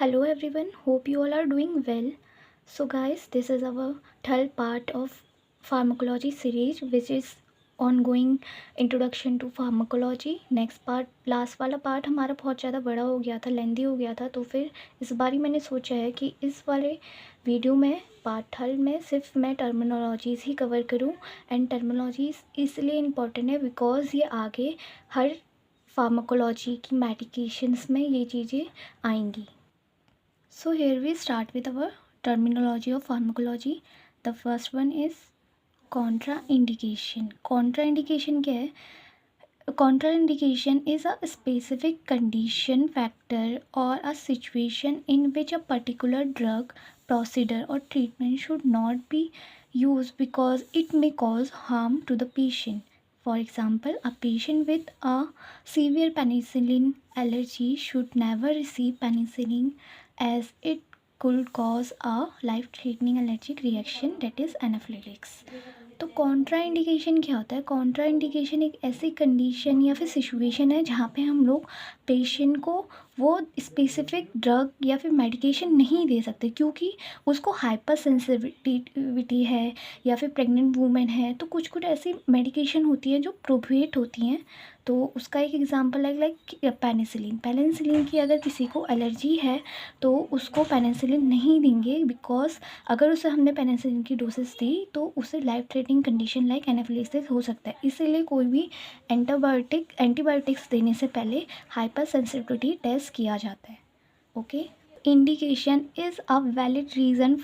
Hello everyone, hope you all are doing well. So guys, this is our third part of pharmacology series which is ongoing introduction to pharmacology. Next part last वाला part हमारा बहुत ज़्यादा बड़ा हो गया था, लेंदी हो गया था, तो फिर इस बार ही मैंने सोचा है कि इस वाले वीडियो में पार्ट थर्ड में सिर्फ मैं टर्मिनोलॉजीज़ ही कवर करूं. एंड टर्मिनोलॉजीज़ इसलिए इम्पॉर्टेंट है बिकॉज ये आगे हर फार्माकोलॉजी की मेडिकेशंस में ये चीज़ें आएंगी. So here we start with our terminology of pharmacology. The first one is contraindication. Contraindication क्या है? Contraindication is a specific condition, factor or a situation in which a particular drug, procedure or treatment should not be used because it may cause harm to the patient. For example, a patient with a severe penicillin allergy should never receive penicillin as it could cause a life-threatening allergic reaction, that is anaphylaxis. तो Contra indication क्या होता है? Contra indication एक ऐसी condition या फिर situation है जहाँ पे हम लोग पेशेंट को वो स्पेसिफिक ड्रग या फिर मेडिकेशन नहीं दे सकते क्योंकि उसको हाइपर सेंसिटिविटी है या फिर प्रेग्नेंट वूमेन है. तो कुछ कुछ ऐसी मेडिकेशन होती है जो प्रोहिबिट होती हैं. तो उसका एक एग्जांपल है लाइक पेनिसिलिन की अगर किसी को एलर्जी है तो उसको पेनिसिलिन नहीं देंगे बिकॉज अगर उसे हमने पेनिसिलिन की डोसेस दी तो उसे लाइफ थ्रेटनिंग कंडीशन लाइक एनाफिलिक्सिस हो सकता है. इसीलिए कोई भी एंटीबायोटिक्स देने से पहले हाइपर सेंसिटिविटी टेस्ट किया जाता है. Okay. Indication is a valid reason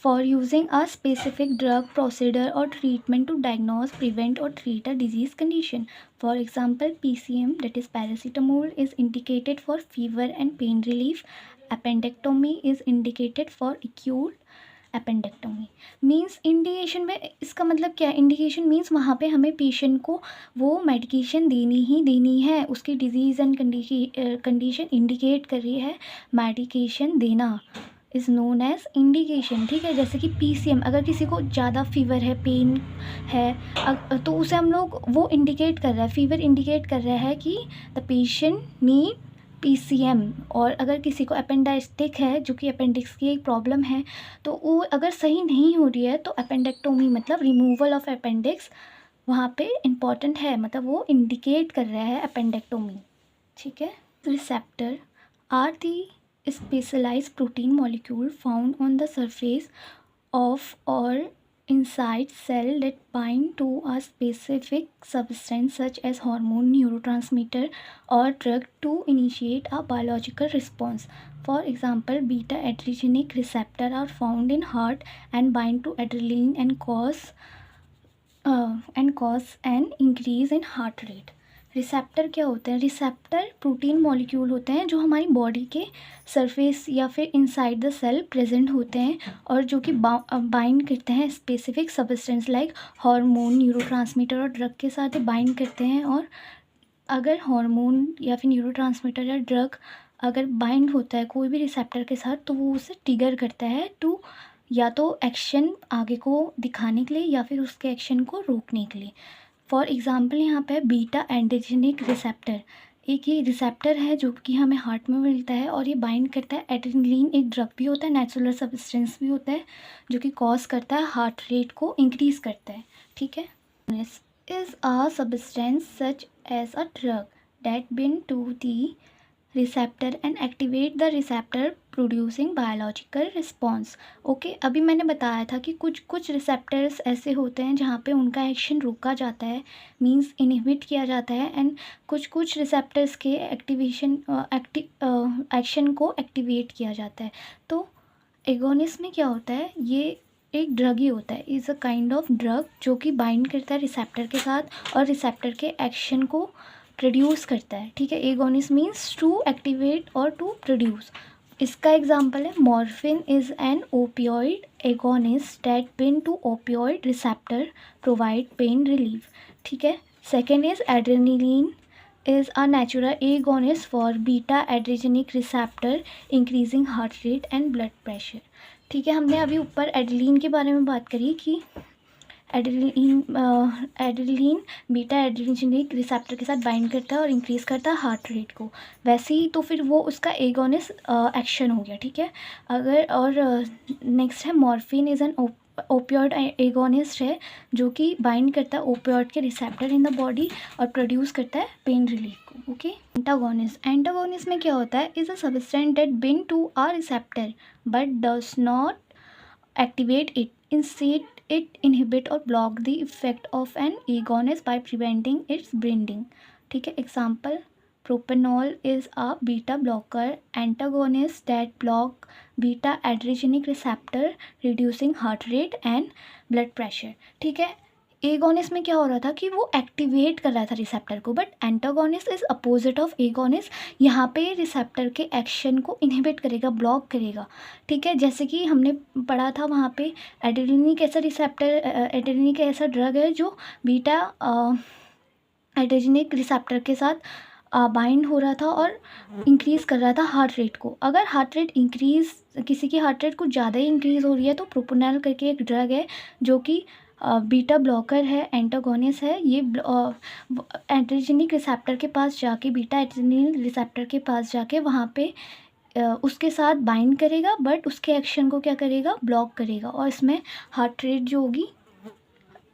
for using a specific drug, procedure or treatment to diagnose, prevent or treat a disease condition. For example, PCM, that is paracetamol, is indicated for fever and pain relief. Appendectomy is indicated for acute appendectomy. Means indication में इसका मतलब क्या है? Indication means वहाँ पे हमें patient को वो मेडिकेशन देनी ही देनी है. उसकी डिजीज़ एंड कंडीशन इंडिकेट कर रही है, मेडिकेशन देना इज़ नोन एज इंडिकेशन. ठीक है. जैसे कि PCM, अगर किसी को ज़्यादा फीवर है, पेन है, तो उसे हम लोग वो इंडिकेट कर रहा है, फीवर इंडिकेट कर रहा है कि द पेशेंट नीड PCM. और अगर किसी को अपेंडिक्टिक है, जो कि अपेंडिक्स की एक प्रॉब्लम है, तो वो अगर सही नहीं हो रही है तो अपेंडेक्टोमी मतलब रिमूवल ऑफ अपेंडिक्स वहाँ पे इम्पॉर्टेंट है, मतलब वो इंडिकेट कर रहा है अपेंडेक्टोमी. ठीक है. Receptor are the specialized protein molecule found on the surface of or inside cell that bind to a specific substance such as hormone, neurotransmitter or drug to initiate a biological response. For example, beta adrenergic receptor are found in heart and bind to adrenaline and cause an increase in heart rate. Receptor क्या होते हैं? Receptor protein molecule होते हैं जो हमारी body के surface या फिर इनसाइड द सेल प्रेजेंट होते हैं और जो कि बाइंड करते हैं specific substance like hormone, neurotransmitter और ड्रग के साथ बाइंड करते हैं. और अगर हार्मोन या फिर न्यूरोट्रांसमीटर या ड्रग अगर बाइंड होता है कोई भी रिसेप्टर के साथ तो वो उसे ट्रिगर करता है टू या तो एक्शन आगे को दिखाने के लिए या फिर उसके एक्शन को रोकने के लिए. फॉर एग्ज़ाम्पल यहाँ पे बीटा एंड्रोजेनिक रिसेप्टर, एक ये रिसेप्टर है जो कि हमें हार्ट में मिलता है और ये बाइंड करता है एड्रेनलिन, एक ड्रग भी होता है, नेचुरल सब्सटेंस भी होता है जो कि कॉज करता है हार्ट रेट को इंक्रीज़ करता है. ठीक है. Is a substance such as a drug that bind to the receptor and activate the receptor producing biological response. Okay. अभी मैंने बताया था कि कुछ रिसेप्टर्स ऐसे होते हैं जहाँ पे उनका एक्शन रोका जाता है, मींस इनहिबिट किया जाता है, एंड कुछ रिसेप्टर्स के एक्शन को एक्टिवेट किया जाता है. तो एगोनिस्ट में क्या होता है? ये एक ड्रग ही होता है, is a kind of drug जो कि बाइंड करता है रिसेप्टर के साथ और रिसेप्टर के एक्शन को प्रोड्यूस करता है. ठीक है. एगोनिस्ट मीन्स टू एक्टिवेट और टू प्रोड्यूस. इसका एग्जांपल है morphine is an opioid agonist that bind to opioid receptor provide pain relief. ठीक है. Second is adrenaline is a natural agonist for beta adrenergic receptor increasing heart rate and blood pressure. ठीक है. हमने अभी ऊपर adrenaline के बारे में बात करी कि एड्रेनलिन बीटा एड्रेनर्जिक रिसेप्टर के साथ बाइंड करता है और इंक्रीज़ करता है हार्ट रेट को। वैसे ही तो फिर वो उसका एगोनिस्ट एक्शन हो गया, ठीक है। अगर और नेक्स्ट है morphine is an opioid agonist है जो कि बाइंड करता है ओपियोइड के रिसेप्टर इन द बॉडी और प्रोड्यूस करता है पेन रिलीफ को। ओके, एंटागोनिस्ट में क्या होता है, is a substance that bind to a receptor but does not activate it. Instead, it inhibit or block the effect of an agonist by preventing its binding. ठीक है, example propanol is a beta blocker antagonist that block beta adrenergic receptor reducing heart rate and blood pressure. ठीक है, agonist में क्या हो रहा था कि वो एक्टिवेट कर रहा था रिसेप्टर को, but antagonist is opposite of agonist. यहाँ पे रिसेप्टर के एक्शन को इनहिबिट करेगा, ब्लॉक करेगा, ठीक है। जैसे कि हमने पढ़ा था वहाँ पे एड्रेनलिन ऐसा रिसेप्टर, एड्रेनलिन का ऐसा ड्रग है जो बीटा एड्रेनर्जिक रिसेप्टर के साथ बाइंड हो रहा था और इंक्रीज़ कर रहा था हार्ट रेट को। अगर हार्ट रेट इंक्रीज़, किसी की हार्ट रेट कुछ ज़्यादा ही इंक्रीज़ हो रही है तो प्रोपोनल करके एक ड्रग है जो कि बीटा ब्लॉकर है, एंटागोनिस्ट है। ये एड्रेनर्जिक रिसेप्टर के पास जाके, बीटा एड्रेनर्जिक रिसेप्टर के पास जाके वहाँ पे उसके साथ बाइंड करेगा, बट उसके एक्शन को क्या करेगा, ब्लॉक करेगा, और इसमें हार्ट रेट जो होगी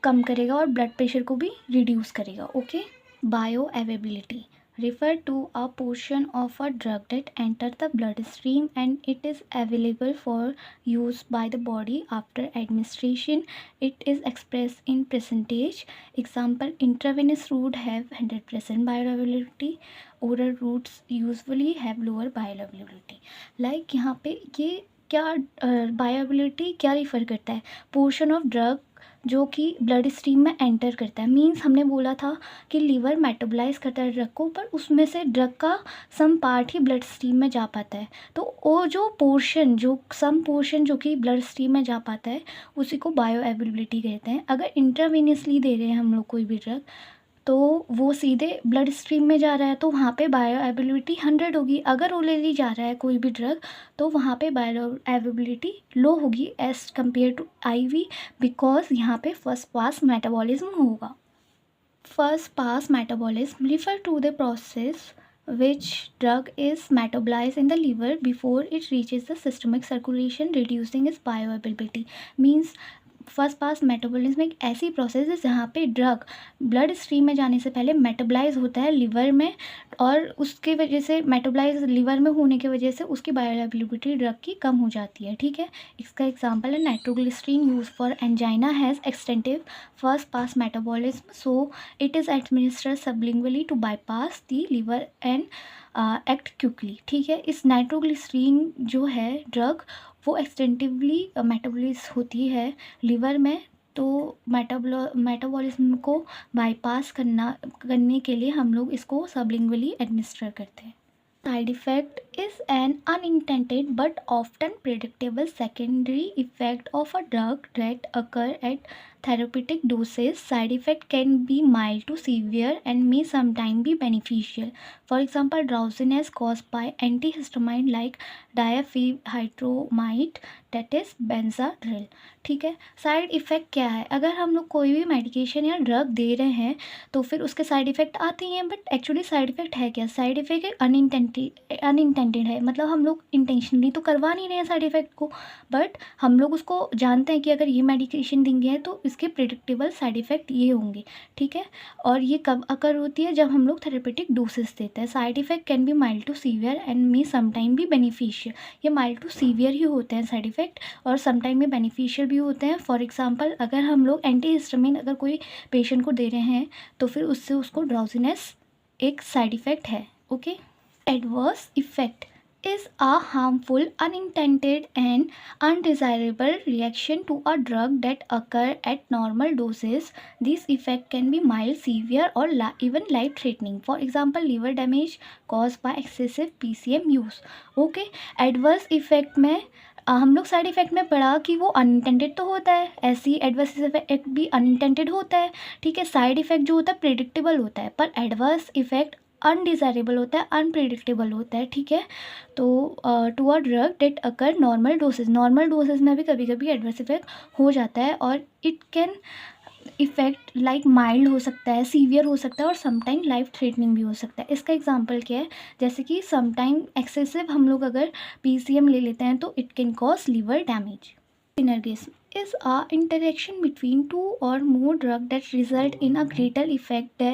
कम करेगा और ब्लड प्रेशर को भी रिड्यूस करेगा। Okay, bio availability refer to a portion of a drug that enters the bloodstream and it is available for use by the body after administration. It is expressed in percentage. Example, intravenous route have 100% bioavailability. Oral routes usually have lower bioavailability. Like यहाँ पे ये क्या bioavailability क्या refer करता है, portion of drug जो कि blood stream में एंटर करता है। मींस हमने बोला था कि लीवर मेटाबोलाइज करता है ड्रग को, पर उसमें से ड्रग का सम पार्ट ही ब्लड स्ट्रीम में जा पाता है। तो वो जो पोर्शन, जो सम पोर्शन जो कि ब्लड स्ट्रीम में जा पाता है उसी को बायो अवेलेबिलिटी कहते हैं। अगर इंट्रावेनियसली दे रहे हैं हम लोग कोई भी ड्रग तो वो सीधे ब्लड स्ट्रीम में जा रहा है तो वहाँ पे बायो अवेलेबिलिटी 100 होगी। अगर ओरली जा रहा है कोई भी ड्रग तो वहाँ पे बायो अवेलेबिलिटी लो होगी as compare to IV, because यहाँ पे फर्स्ट पास मेटाबॉलिज्म होगा। First pass metabolism refer to the process which drug is metabolized in the liver before it reaches the systemic circulation, reducing its bioavailability. Means first pass metabolism एक ऐसी process है जहाँ पे drug blood stream में जाने से पहले metabolise होता है लिवर में, और उसके वजह से मेटाबोलाइज लिवर में होने की वजह से उसकी बायोअवेलेबिलिटी ड्रग की कम हो जाती है, ठीक है। इसका एग्जांपल है nitroglycerin use for angina has extensive first pass metabolism, so it is administered sublingually to bypass the liver and act quickly, ठीक है। इस नाइट्रोग्लिसरीन जो है ड्रग वो एक्सटेंटिवली मेटाबोलाइज होती है लिवर में, तो मेटाबॉलिज्म को बाईपास करने के लिए हम लोग इसको सबलिंगुअली एडमिनिस्टर करते हैं। Side effect is an unintended but often predictable secondary effect of a drug that occur at therapeutic doses. Side effect can be mild to severe and may sometimes be beneficial. For example, drowsiness caused by antihistamine like diphydramide, that is Benadryl, ठीक है। Side effect क्या है, अगर हम लोग कोई भी medication या ड्रग दे रहे हैं तो फिर उसके साइड इफ़ेक्ट आते हैं, बट एक्चुअली साइड इफ़ेक्ट है क्या, साइड इफ़ेक्ट अनइंटेंडेड है, मतलब हम लोग इंटेंशनली तो करवा नहीं रहे हैं साइड इफ़ेक्ट को, बट हम लोग उसको जानते हैं कि अगर ये मेडिकेशन देंगे तो इसके प्रेडिक्टेबल साइड इफ़ेक्ट ये होंगे, ठीक है। और ये कब अकर होती है, जब हम लोग थेरेपेटिक डोसेस देते हैं। Side effect can be mild to severe and may sometime भी बेनिफिशियल। ये माइल्ड टू सीवियर ही होते हैं साइड इफ़ेक्ट, और समटाइम में बेनिफिशियल भी होते हैं। फॉर एग्जांपल, अगर हम लोग एंटीहिस्टामिन अगर कोई पेशेंट को दे रहे हैं तो फिर उससे उसको ड्राउजीनेस एक साइड इफ़ेक्ट है। Okay, adverse effect is a harmful, unintended and undesirable reaction to a drug that occur at normal doses. This effect can be mild, severe or even life-threatening. For example, liver damage caused by excessive PCM use. Okay, adverse effect में हम लोग side effect में पढ़ा कि वो unintended तो होता है, ऐसे ही एडवर्स इफेक्ट भी अनइंटेंडेड होता है, ठीक है। साइड इफ़ेक्ट जो होता है प्रेडिक्टेबल होता है, पर एडवर्स इफ़ेक्ट अनडिज़ायरेबल होता है, अनप्रेडिक्टेबल होता है, ठीक है। तो to a drug that occur normal dosage में भी कभी कभी एडवर्स इफेक्ट हो जाता है, और it can effect like mild हो सकता है, सीवियर हो सकता है और समटाइम लाइफ थ्रेटनिंग भी हो सकता है। इसका एग्जांपल क्या है, जैसे कि समटाइम एक्सेसिव हम लोग अगर PCM ले लेते हैं तो it can cause liver damage. Synergism is a interaction between two or more drugs that result in a greater effect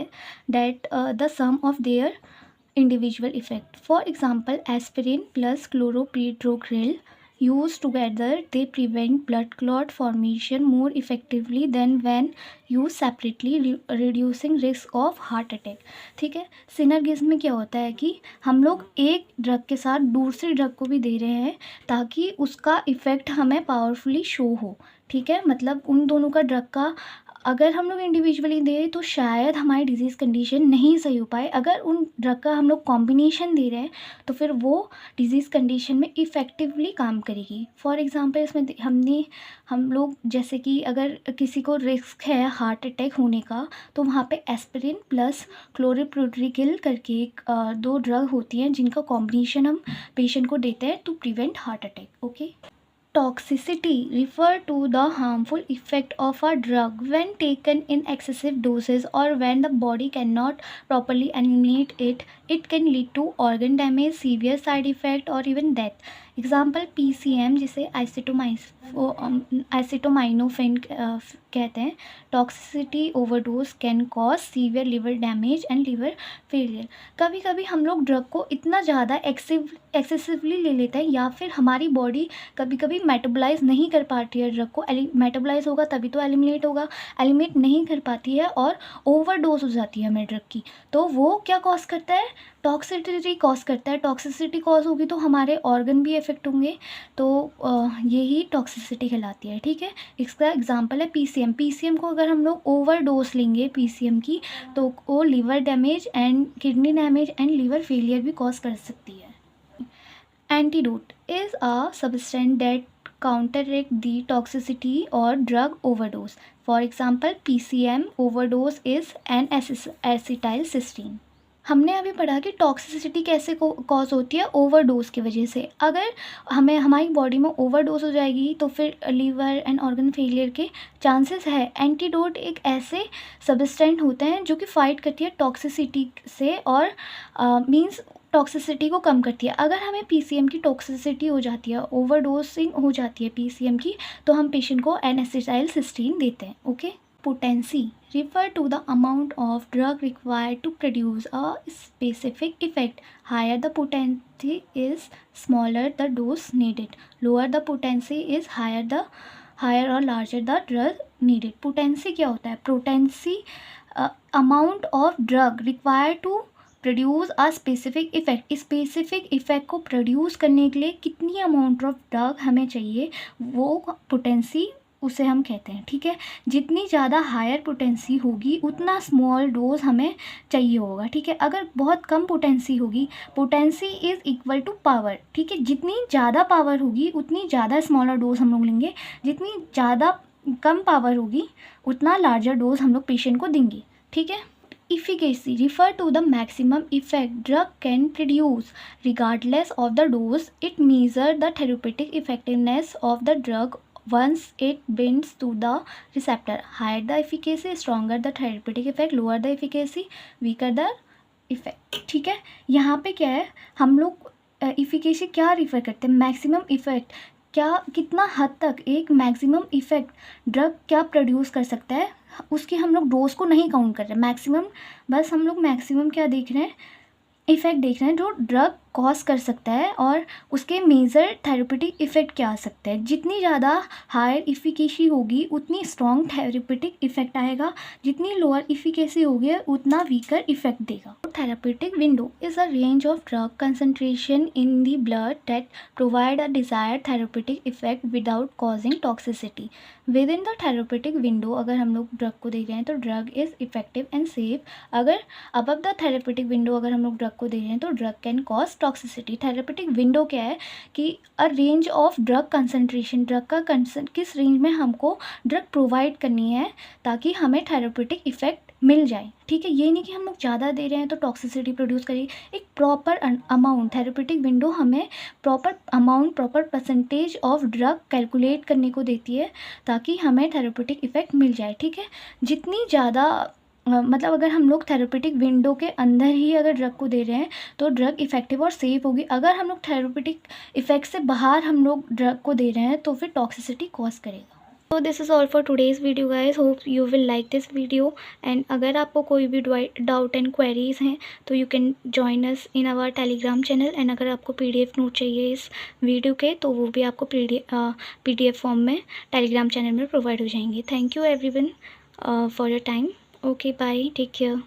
that the sum of their individual effect. For example, aspirin plus chloropridogrel used together, they prevent blood clot formation more effectively than when used separately, reducing risk of heart attack. ठीक है, सिनर्गिज्म में क्या होता है कि हम लोग एक ड्रग के साथ दूसरे ड्रग को भी दे रहे हैं ताकि उसका इफ़ेक्ट हमें पावरफुली शो हो। ठीक है, मतलब उन दोनों का ड्रग का अगर हम लोग इंडिविजुअली दें तो शायद हमारी डिजीज़ कंडीशन नहीं सही हो पाए। अगर उन ड्रग का हम लोग कॉम्बिनेशन दे रहे हैं तो फिर वो डिजीज़ कंडीशन में इफ़ेक्टिवली काम करेगी। फॉर एग्ज़ाम्पल इसमें हम लोग जैसे कि अगर किसी को रिस्क है हार्ट अटैक होने का तो वहाँ पे एस्पिरिन प्लस क्लोरिप्रोड्रिगिल करके दो ड्रग होती हैं जिनका कॉम्बिनेशन हम पेशेंट को देते हैं to prevent heart attack. Okay. Toxicity refer to the harmful effect of a drug when taken in excessive doses or when the body cannot properly eliminate it. It can lead to organ damage, severe side effect or even death. Example PCM जिसे acetaminophen कहते हैं। Toxicity overdose can cause severe liver damage and liver failure. कभी कभी हम लोग drug को इतना ज़्यादा एक्सेसिवली ले लेते हैं या फिर हमारी बॉडी कभी कभी मेटाबोलाइज नहीं कर पाती है ड्रग को। मेटाबोलाइज होगा तभी तो एलिमिनेट होगा, एलिमिनेट नहीं कर पाती है और ओवरडोज हो जाती है हमें ड्रग की, तो वो क्या कॉज करता है, टॉक्सिसिटी कॉज करता है। टॉक्सिसिटी कॉज होगी तो हमारे ऑर्गन भी इफेक्ट होंगे, तो यही टॉक्सिसिटी कहलाती है। ठीक है, इसका एग्जांपल है पीसीएम को अगर हम लोग ओवर डोज लेंगे पीसीएम की तो वो liver damage and kidney damage and liver failure भी कॉज कर सकती है। Antidote is a substance that counteract the toxicity or drug overdose. For example, PCM overdose is an acetylcysteine. हमने अभी पढ़ा कि टॉक्सिसिटी कैसे कॉज होती है, ओवरडोज की वजह से। अगर हमारी बॉडी में ओवरडोज हो जाएगी तो फिर लिवर एंड ऑर्गन फेलियर के चांसेस है। एंटीडोट एक ऐसे सब्सटेंट होते हैं जो कि फाइट करती है टॉक्सिसिटी से और मींस टॉक्सिसिटी को कम करती है। अगर हमें पीसीएम की टॉक्सिसिटी हो जाती है, ओवरडोजिंग हो जाती है पीसीएम की, तो हम पेशेंट को एन-एसिटाइलसिस्टीन देते हैं। Okay. Potency refer to the amount of drug required to produce a specific effect. Higher the potency is, smaller the dose needed. Lower the potency is, higher or larger the drug needed. Potency क्या होता है? Potency amount of drug required to produce a specific effect. Specific effect को produce करने के लिए कितनी amount of drug हमें चाहिए, वो पोटेंसी उसे हम कहते हैं। ठीक है, जितनी ज़्यादा हायर पोटेंसी होगी उतना स्मॉल डोज हमें चाहिए होगा। ठीक है, अगर बहुत कम पोटेंसी होगी, potency is equal to power. ठीक है, जितनी ज़्यादा पावर होगी उतनी ज़्यादा स्मॉलर डोज हम लोग लेंगे, जितनी ज़्यादा कम पावर होगी उतना लार्जर डोज हम लोग पेशेंट को देंगे। ठीक है। Efficacy refer to the maximum effect drug can produce regardless of the dose. It measures the therapeutic effectiveness of the drug once it binds to the receptor. Higher the efficacy, stronger the therapeutic effect. Lower the efficacy, weaker the effect. ठीक है, यहाँ पे क्या है, हम लोग इफ़िकेसी क्या refer करते हैं, मैक्सिमम इफ़ेक्ट क्या, कितना हद तक एक मैक्सिमम इफ़ेक्ट ड्रग क्या प्रोड्यूस कर सकता है, उसकी हम लोग डोज को नहीं काउंट कर रहे, मैक्सिमम बस हम लोग मैक्सिमम क्या देख रहे हैं, इफ़ेक्ट देख रहे हैं जो ड्रग कॉज कर सकता है और उसके मेजर थेरेपेटिक इफ़ेक्ट क्या आ सकते हैं। जितनी ज़्यादा हायर इफ़िकेसी होगी उतनी स्ट्रॉन्ग थेरेपेटिक इफ़ेक्ट आएगा, जितनी लोअर इफ़िकेसी होगी उतना वीकर इफ़ेक्ट देगा। Therapeutic window is a range of drug concentration in the blood that provide a desired therapeutic effect without causing toxicity. With in the therapeutic window अगर हम लोग drug को देख रहे हैं तो drug is effective and safe. अगर above the therapeutic window अगर हम लोग ड्रग को दे रहे हैं तो drug can cause toxicity. Therapeutic window क्या है कि अ range of drug concentration, drug का किस रेंज में हमको ड्रग प्रोवाइड करनी है ताकि हमें थेरेपेटिक इफ़ेक्ट मिल जाए, ठीक है। ये नहीं कि हम लोग ज़्यादा दे रहे हैं तो टॉक्सिसिटी प्रोड्यूस करेगी। एक प्रॉपर अमाउंट, थेरेप्यूटिक विंडो हमें proper amount, proper percentage of drug calculate करने को देती है ताकि हमें थेरेप्यूटिक इफ़ेक्ट मिल जाए, ठीक है। जितनी ज़्यादा मतलब अगर हम लोग थेरेप्यूटिक विंडो के अंदर ही अगर ड्रग को दे रहे हैं तो ड्रग इफ़ेक्टिव और सेफ होगी। अगर हम लोग थेरेप्यूटिक इफ़ेक्ट से बाहर हम लोग ड्रग को दे रहे हैं तो फिर टॉक्सिसिटी कॉज करेगा। तो this is all for today's video guys, hope you will like this video. And अगर आपको कोई भी डाउट एंड क्वेरीज़ हैं तो you can join us in our Telegram channel. And अगर आपको PDF नोट चाहिए इस वीडियो के तो वो भी आपको PDF फॉर्म में टेलीग्राम चैनल में प्रोवाइड हो जाएंगे। Thank you everyone for your time. Okay bye, take care.